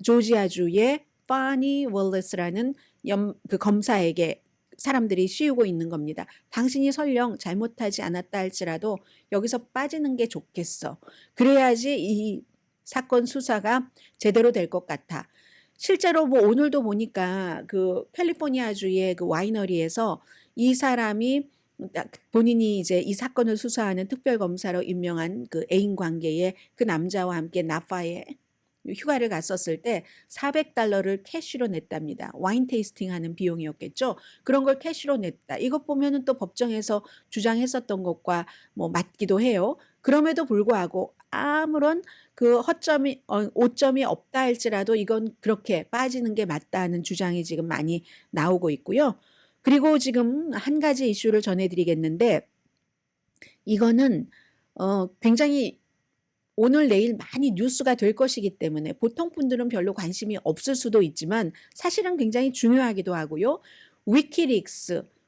조지아주의 파니 월레스라는 그 검사에게 사람들이 씌우고 있는 겁니다. 당신이 설령 잘못하지 않았다 할지라도 여기서 빠지는 게 좋겠어. 그래야지 이 사건 수사가 제대로 될 것 같아. 실제로 뭐 오늘도 보니까 그 캘리포니아주의 그 와이너리에서 이 사람이 본인이 이제 이 사건을 수사하는 특별검사로 임명한 그 애인 관계의 그 남자와 함께 나파에 휴가를 갔었을 때 $400를 캐시로 냈답니다. 와인 테이스팅 하는 비용이었겠죠. 그런 걸 캐시로 냈다. 이것 보면은 또 법정에서 주장했었던 것과 뭐 맞기도 해요. 그럼에도 불구하고 아무런 그 허점이 오점이 없다 할지라도 이건 그렇게 빠지는 게 맞다는 주장이 지금 많이 나오고 있고요. 그리고 지금 한 가지 이슈를 전해드리겠는데 이거는 굉장히 오늘 내일 많이 뉴스가 될 것이기 때문에 보통 분들은 별로 관심이 없을 수도 있지만 사실은 굉장히 중요하기도 하고요.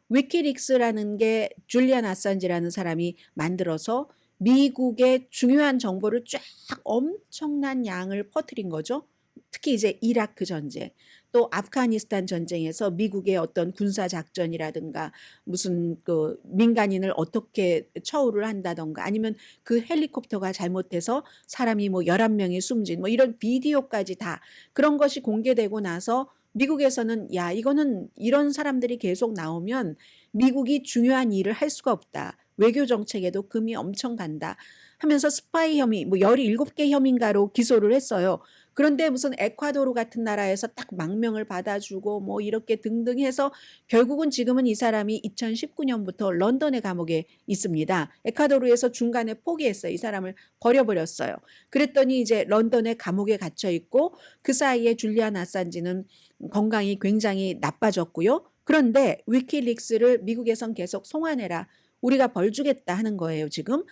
위키릭스라는 게 줄리안 아산지라는 사람이 만들어서 미국의 중요한 정보를 쫙 엄청난 양을 퍼뜨린 거죠. 특히 이제 이라크 전쟁, 또 아프가니스탄 전쟁에서 미국의 어떤 군사 작전이라든가 무슨 그 민간인을 어떻게 처우를 한다던가 아니면 그 헬리콥터가 잘못해서 사람이 뭐 11명이 숨진 뭐 이런 비디오까지 다 그런 것이 공개되고 나서 미국에서는 야, 이거는 이런 사람들이 계속 나오면 미국이 중요한 일을 할 수가 없다. 외교 정책에도 금이 엄청 간다. 하면서 스파이 혐의, 뭐 17개 혐의인가로 기소를 했어요. 그런데 무슨 에콰도르 같은 나라에서 딱 망명을 받아주고 뭐 이렇게 등등 해서 결국은 지금은 이 사람이 2019년부터 런던의 감옥에 있습니다. 에콰도르에서 중간에 포기했어요. 이 사람을 버려버렸어요. 그랬더니 이제 런던의 감옥에 갇혀 있고 그 사이에 줄리안 아산지는 건강이 굉장히 나빠졌고요. 그런데 위키릭스를 미국에선 계속 송환해라. 우리가 벌 주겠다 하는 거예요, 지금.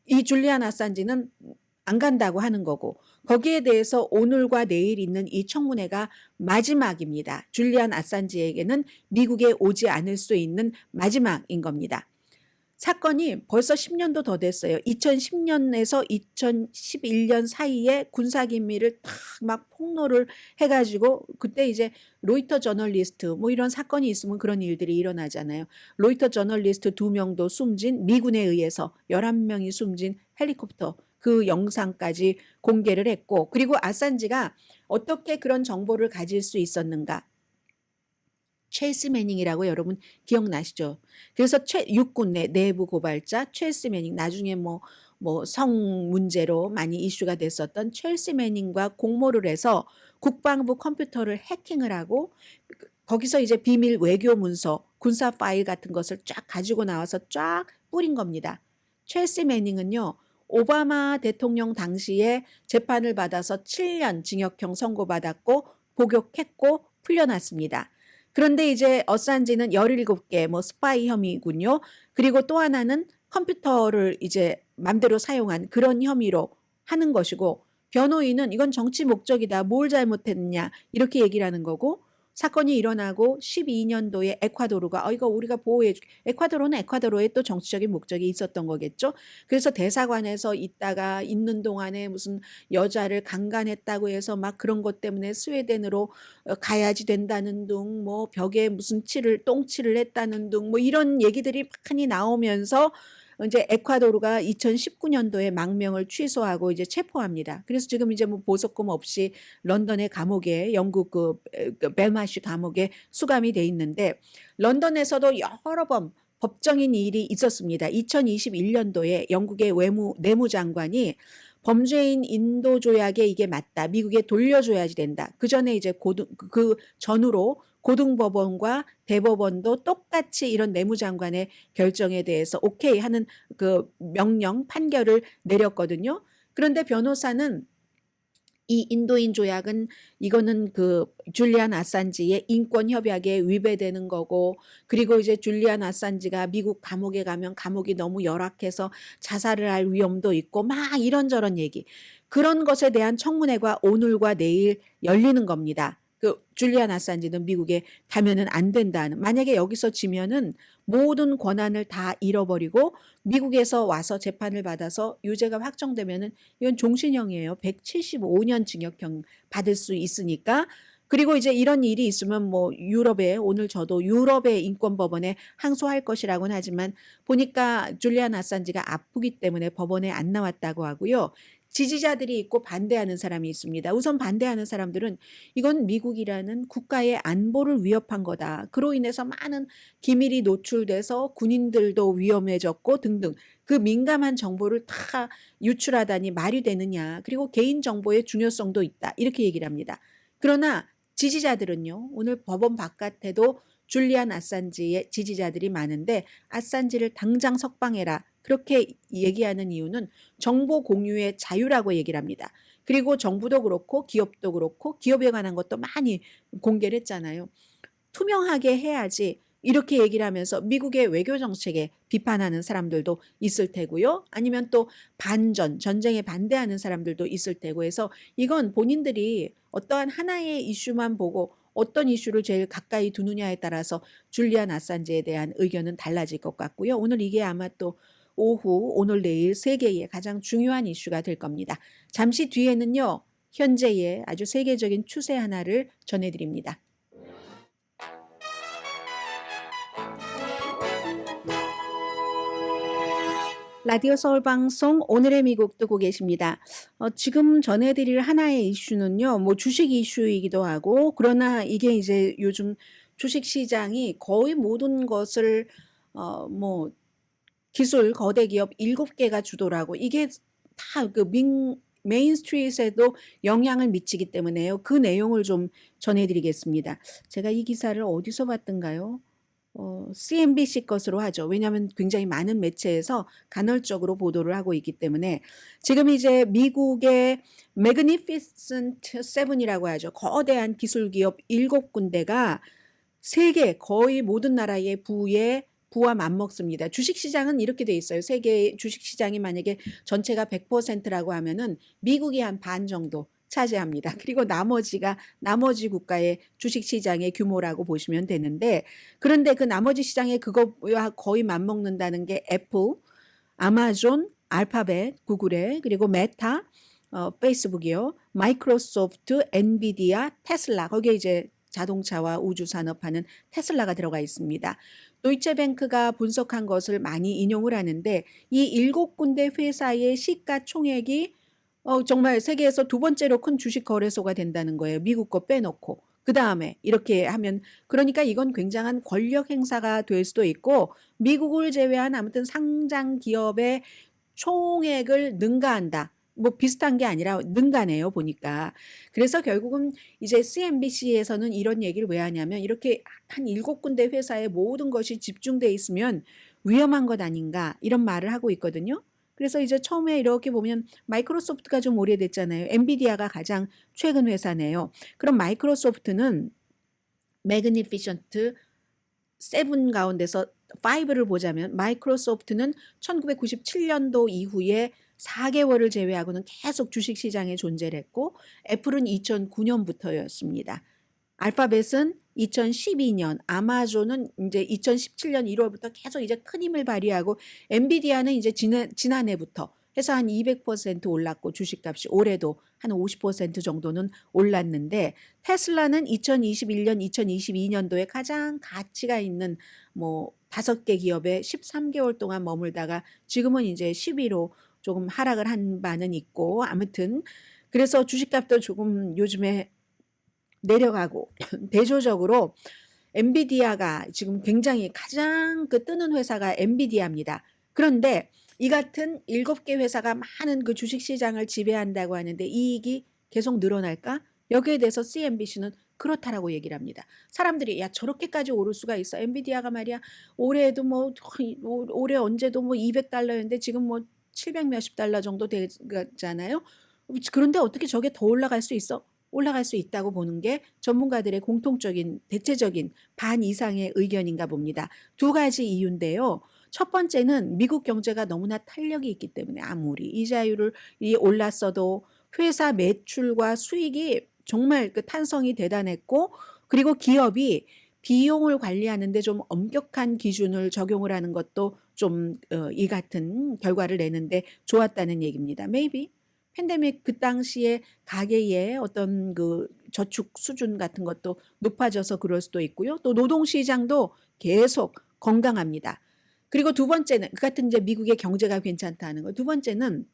이 줄리안 아산지는 안 간다고 하는 거고 거기에 대해서 오늘과 내일 있는 이 청문회가 마지막입니다. 줄리안 아산지에게는 미국에 오지 않을 수 있는 마지막인 겁니다. 사건이 벌써 10년도 더 됐어요. 2010년에서 2011년 사이에 군사기밀을 탁 막 폭로를 해가지고 그때 이제 로이터 저널리스트 뭐 이런 사건이 있으면 그런 일들이 일어나잖아요. 로이터 저널리스트 2명도 숨진 미군에 의해서 11명이 숨진 헬리콥터 그 영상까지 공개를 했고 그리고 아산지가 어떻게 그런 정보를 가질 수 있었는가. 첼스 매닝이라고 여러분 기억나시죠? 그래서 육군 내 내부 고발자 첼스 매닝 나중에 뭐 성 문제로 많이 이슈가 됐었던 첼스 매닝과 공모를 해서 국방부 컴퓨터를 해킹을 하고 거기서 이제 비밀 외교 문서, 군사 파일 같은 것을 쫙 가지고 나와서 쫙 뿌린 겁니다. 첼스 매닝은요. 오바마 대통령 당시에 재판을 받아서 7년 징역형 선고받았고 복역했고 풀려났습니다. 그런데 이제 어산지는 17개 뭐 스파이 혐의군요. 그리고 또 하나는 컴퓨터를 이제 맘대로 사용한 그런 혐의로 하는 것이고 변호인은 이건 정치 목적이다. 뭘 잘못했느냐 이렇게 얘기를 하는 거고 사건이 일어나고 12년도에 에콰도르가 이거 우리가 보호해 줄게. 에콰도르는 에콰도르의 또 정치적인 목적이 있었던 거겠죠. 그래서 대사관에서 있다가 있는 동안에 무슨 여자를 강간했다고 해서 막 그런 것 때문에 스웨덴으로 가야지 된다는 둥, 뭐 벽에 무슨 똥칠을 했다는 둥, 뭐 이런 얘기들이 많이 나오면서 이제 에콰도르가 2019년도에 망명을 취소하고 이제 체포합니다. 그래서 지금 이제 뭐 보석금 없이 런던의 감옥에 영국 벨마시 감옥에 수감이 돼 있는데 런던에서도 여러 번 법정인 일이 있었습니다. 2021년도에 영국의 내무장관이 범죄인 인도 조약에 이게 맞다. 미국에 돌려줘야지 된다. 그 전에 이제 그 전후로 고등법원과 대법원도 똑같이 이런 내무장관의 결정에 대해서 오케이 하는 그 명령 판결을 내렸거든요. 그런데 변호사는 이 인도인 조약은 이거는 그 줄리안 아산지의 인권 협약에 위배되는 거고 그리고 이제 줄리안 아산지가 미국 감옥에 가면 감옥이 너무 열악해서 자살을 할 위험도 있고 막 이런저런 얘기. 그런 것에 대한 청문회가 오늘과 내일 열리는 겁니다. 그 줄리안 아산지는 미국에 가면은 안 된다는. 만약에 여기서 지면은 모든 권한을 다 잃어버리고 미국에서 와서 재판을 받아서 유죄가 확정되면은 이건 종신형이에요. 175년 징역형 받을 수 있으니까. 그리고 이제 이런 일이 있으면 뭐 유럽에 오늘 저도 유럽의 인권법원에 항소할 것이라고는 하지만 보니까 줄리안 아산지가 아프기 때문에 법원에 안 나왔다고 하고요. 지지자들이 있고 반대하는 사람이 있습니다. 우선 반대하는 사람들은 이건 미국이라는 국가의 안보를 위협한 거다. 그로 인해서 많은 기밀이 노출돼서 군인들도 위험해졌고 등등 그 민감한 정보를 다 유출하다니 말이 되느냐. 그리고 개인정보의 중요성도 있다. 이렇게 얘기를 합니다. 그러나 지지자들은요. 오늘 법원 바깥에도 줄리안 아산지의 지지자들이 많은데 아산지를 당장 석방해라. 그렇게 얘기하는 이유는 정보 공유의 자유라고 얘기를 합니다. 그리고 정부도 그렇고 기업도 그렇고 기업에 관한 것도 많이 공개를 했잖아요. 투명하게 해야지 이렇게 얘기를 하면서 미국의 외교 정책에 비판하는 사람들도 있을 테고요. 아니면 또 전쟁에 반대하는 사람들도 있을 테고 해서 이건 본인들이 어떠한 하나의 이슈만 보고 어떤 이슈를 제일 가까이 두느냐에 따라서 줄리안 아산지에 대한 의견은 달라질 것 같고요. 오늘 이게 아마 또 오후 오늘 내일 세계의 가장 중요한 이슈가 될 겁니다. 잠시 뒤에는요. 현재의 아주 세계적인 추세 하나를 전해드립니다. 라디오 서울 방송 오늘의 미국 듣고 계십니다. 지금 전해드릴 하나의 이슈는요, 뭐 주식 이슈이기도 하고, 그러나 이게 이제 요즘 주식 시장이 거의 모든 것을, 뭐, 기술 거대 기업 7개가 주도라고, 이게 다 그 메인 스트리트에도 영향을 미치기 때문에요. 그 내용을 좀 전해드리겠습니다. 제가 이 기사를 어디서 봤던가요? CNBC 것으로 하죠. 왜냐하면 굉장히 많은 매체에서 간헐적으로 보도를 하고 있기 때문에 지금 이제 미국의 Magnificent Seven이라고 하죠. 거대한 기술 기업 7군데가 세계 거의 모든 나라의 부와 맞먹습니다. 주식시장은 이렇게 돼 있어요. 세계 주식시장이 만약에 전체가 100%라고 하면은 미국이 한 반 정도 차지합니다. 그리고 나머지 국가의 주식시장의 규모라고 보시면 되는데 그런데 그 나머지 시장에 그거와 거의 맞먹는다는 게 애플, 아마존, 알파벳, 구글에 그리고 메타, 페이스북이요. 마이크로소프트, 엔비디아, 테슬라 거기에 이제 자동차와 우주 산업하는 테슬라가 들어가 있습니다. 도이체뱅크가 분석한 것을 많이 인용을 하는데 이 7군데 회사의 시가총액이 정말 세계에서 두 번째로 큰 주식 거래소가 된다는 거예요. 미국 거 빼놓고. 그 다음에 이렇게 하면 그러니까 이건 굉장한 권력 행사가 될 수도 있고 미국을 제외한 아무튼 상장 기업의 총액을 능가한다. 뭐 비슷한 게 아니라 능가네요, 보니까. 그래서 결국은 이제 CNBC에서는 이런 얘기를 왜 하냐면 이렇게 한 7군데 회사에 모든 것이 집중돼 있으면 위험한 것 아닌가 이런 말을 하고 있거든요. 그래서 이제 처음에 이렇게 보면 마이크로소프트가 좀 오래됐잖아요. 엔비디아가 가장 최근 회사네요. 그럼 마이크로소프트는 매그니피션트 7 가운데서 5를 보자면 마이크로소프트는 1997년도 이후에 4개월을 제외하고는 계속 주식시장에 존재를 했고 애플은 2009년부터였습니다. 알파벳은 2012년, 아마존은 이제 2017년 1월부터 계속 이제 큰 힘을 발휘하고 엔비디아는 이제 지난해부터 해서 한 200% 올랐고 주식값이 올해도 한 50% 정도는 올랐는데 테슬라는 2021년, 2022년도에 가장 가치가 있는 뭐 5개 기업에 13개월 동안 머물다가 지금은 이제 10위로 조금 하락을 한 바는 있고 아무튼 그래서 주식값도 조금 요즘에 내려가고 대조적으로 엔비디아가 지금 굉장히 가장 그 뜨는 회사가 엔비디아입니다. 그런데 이 같은 7개 회사가 많은 그 주식시장을 지배한다고 하는데 이익이 계속 늘어날까? 여기에 대해서 CNBC는 그렇다라고 얘기를 합니다. 사람들이 야 저렇게까지 오를 수가 있어. 엔비디아가 말이야 올해도 뭐 올해 언제도 뭐 200달러였는데 지금 뭐 700 몇십 달러 정도 되잖아요. 그런데 어떻게 저게 더 올라갈 수 있어? 올라갈 수 있다고 보는 게 전문가들의 공통적인 대체적인 반 이상의 의견인가 봅니다. 두 가지 이유인데요. 첫 번째는 미국 경제가 너무나 탄력이 있기 때문에 아무리 이자율이 올랐어도 회사 매출과 수익이 정말 그 탄성이 대단했고 그리고 기업이 비용을 관리하는데 좀 엄격한 기준을 적용을 하는 것도 좀 이 같은 결과를 내는데 좋았다는 얘기입니다. Maybe 팬데믹 그 당시에 가계의 어떤 그 저축 수준 같은 것도 높아져서 그럴 수도 있고요. 또 노동시장도 계속 건강합니다. 그리고 두 번째는 그 같은 이제 미국의 경제가 괜찮다는 거. 두 번째는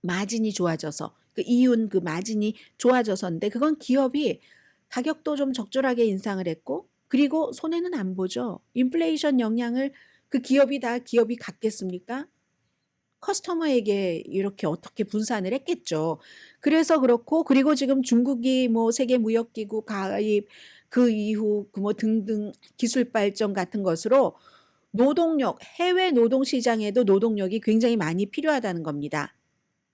마진이 좋아져서 그 이윤 그 마진이 좋아져서인데 그건 기업이 가격도 좀 적절하게 인상을 했고 그리고 손해는 안 보죠. 인플레이션 영향을 그 기업이 다 기업이 갖겠습니까? 커스터머에게 이렇게 어떻게 분산을 했겠죠. 그래서 그렇고 그리고 지금 중국이 뭐 세계 무역기구 가입 그 이후 그 뭐 등등 기술 발전 같은 것으로 노동력 해외 노동 시장에도 노동력이 굉장히 많이 필요하다는 겁니다.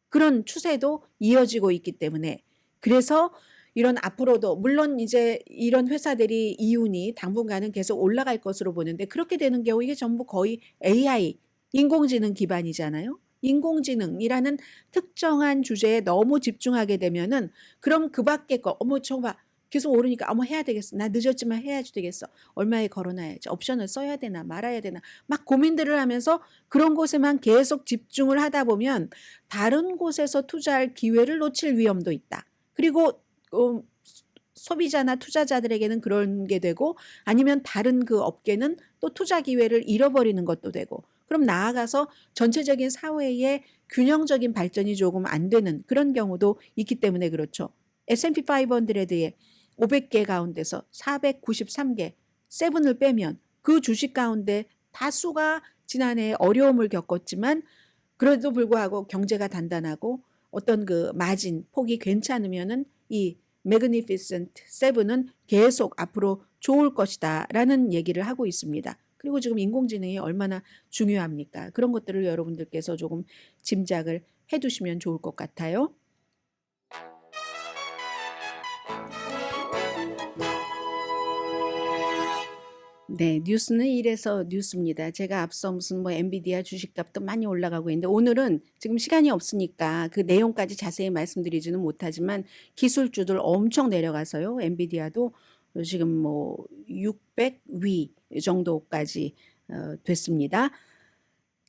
그런 추세도 이어지고 있기 때문에 그래서 이런 앞으로도 물론 이제 이런 회사들이 이윤이 당분간은 계속 올라갈 것으로 보는데 그렇게 되는 경우 이게 전부 거의 AI 인공지능 기반이잖아요. 인공지능이라는 특정한 주제에 너무 집중하게 되면은 그럼 그 밖에 거 어머 저거 봐. 계속 오르니까 어머 해야 되겠어. 나 늦었지만 해야지 되겠어. 얼마에 걸어놔야지. 옵션을 써야 되나 말아야 되나 막 고민들을 하면서 그런 곳에만 계속 집중을 하다 보면 다른 곳에서 투자할 기회를 놓칠 위험도 있다. 그리고 소비자나 투자자들에게는 그런 게 되고 아니면 다른 그 업계는 또 투자 기회를 잃어버리는 것도 되고 그럼 나아가서 전체적인 사회의 균형적인 발전이 조금 안 되는 그런 경우도 있기 때문에 그렇죠. S&P 500에 500개 가운데서 493개, 세븐을 빼면 그 주식 가운데 다수가 지난해 어려움을 겪었지만 그래도 불구하고 경제가 단단하고 어떤 그 마진 폭이 괜찮으면은 이 매그니피센트 세븐은 계속 앞으로 좋을 것이다라는 얘기를 하고 있습니다. 그리고 지금 인공지능이 얼마나 중요합니까? 그런 것들을 여러분들께서 조금 짐작을 해두시면 좋을 것 같아요. 네, 뉴스는 이래서 뉴스입니다. 제가 앞서 무슨 뭐 엔비디아 주식값도 많이 올라가고 있는데 오늘은 지금 시간이 없으니까 그 내용까지 자세히 말씀드리지는 못하지만 기술주들 엄청 내려가서요. 엔비디아도 지금 뭐 600위 정도까지 됐습니다.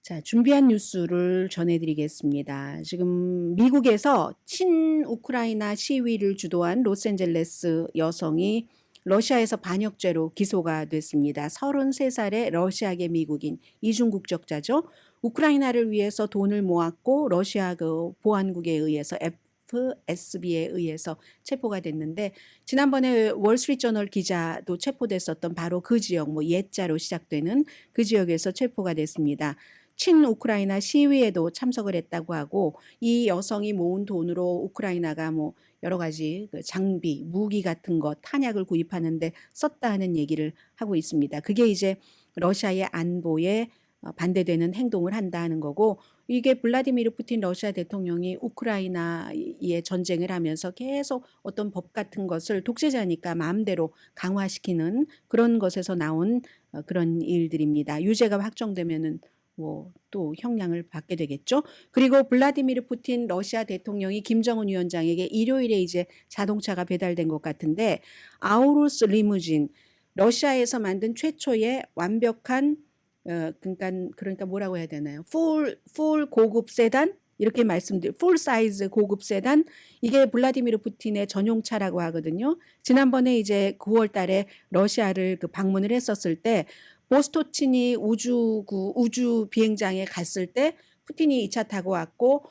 자, 준비한 뉴스를 전해드리겠습니다. 지금 미국에서 친우크라이나 시위를 주도한 로스앤젤레스 여성이 러시아에서 반역죄로 기소가 됐습니다. 33살의 러시아계 미국인 이중 국적자죠. 우크라이나를 위해서 돈을 모았고 러시아 그 보안국에 의해서 FSB에 의해서 체포가 됐는데 지난번에 월스트리트저널 기자도 체포됐었던 바로 그 지역 뭐 예자로 시작되는 그 지역에서 체포가 됐습니다. 친우크라이나 시위에도 참석을 했다고 하고 이 여성이 모은 돈으로 우크라이나가 뭐 여러 가지 그 장비, 무기 같은 것, 탄약을 구입하는데 썼다 하는 얘기를 하고 있습니다. 그게 이제 러시아의 안보에 반대되는 행동을 한다는 거고 이게 블라디미르 푸틴 러시아 대통령이 우크라이나의 전쟁을 하면서 계속 어떤 법 같은 것을 독재자니까 마음대로 강화시키는 그런 것에서 나온 그런 일들입니다. 유죄가 확정되면은 뭐 또 형량을 받게 되겠죠. 그리고 블라디미르 푸틴 러시아 대통령이 김정은 위원장에게 일요일에 이제 자동차가 배달된 것 같은데 아우루스 리무진 러시아에서 만든 최초의 완벽한 그러니까 뭐라고 해야 되나요? 풀 고급 세단 이렇게 말씀드릴 풀 사이즈 고급 세단 이게 블라디미르 푸틴의 전용차라고 하거든요. 지난번에 이제 9월 달에 러시아를 그 방문을 했었을 때 보스토친이 우주 비행장에 갔을 때 푸틴이 이 차 타고 왔고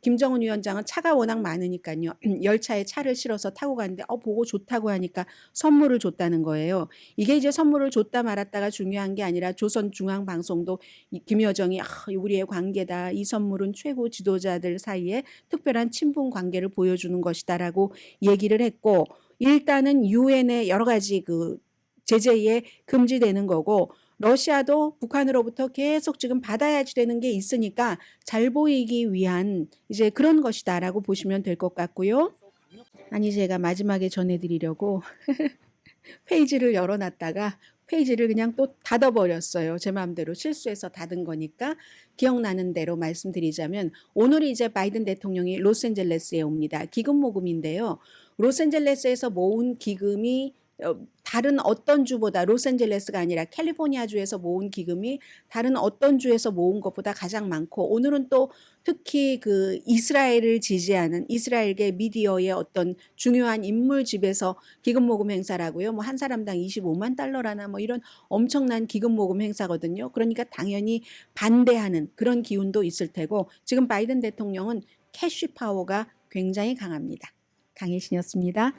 김정은 위원장은 차가 워낙 많으니까요. 열차에 차를 실어서 타고 갔는데 보고 좋다고 하니까 선물을 줬다는 거예요. 이게 이제 선물을 줬다 말았다가 중요한 게 아니라 조선중앙방송도 김여정이 우리의 관계다. 이 선물은 최고 지도자들 사이에 특별한 친분 관계를 보여주는 것이다라고 얘기를 했고 일단은 유엔의 여러 가지 그 제재에 금지되는 거고 러시아도 북한으로부터 계속 지금 받아야지 되는 게 있으니까 잘 보이기 위한 이제 그런 것이다라고 보시면 될 것 같고요. 아니 제가 마지막에 전해드리려고 페이지를 열어놨다가 페이지를 그냥 또 닫아버렸어요. 제 마음대로 실수해서 닫은 거니까 기억나는 대로 말씀드리자면 오늘이 이제 바이든 대통령이 로스앤젤레스에 옵니다. 기금 모금인데요. 로스앤젤레스에서 모은 기금이 다른 어떤 주보다 로스앤젤레스가 아니라 캘리포니아주에서 모은 기금이 다른 어떤 주에서 모은 것보다 가장 많고 오늘은 또 특히 그 이스라엘을 지지하는 이스라엘계 미디어의 어떤 중요한 인물 집에서 기금 모금 행사라고요. 뭐 한 사람당 25만 달러라나 뭐 이런 엄청난 기금 모금 행사거든요. 그러니까 당연히 반대하는 그런 기운도 있을 테고 지금 바이든 대통령은 캐시 파워가 굉장히 강합니다. 강혜신이었습니다.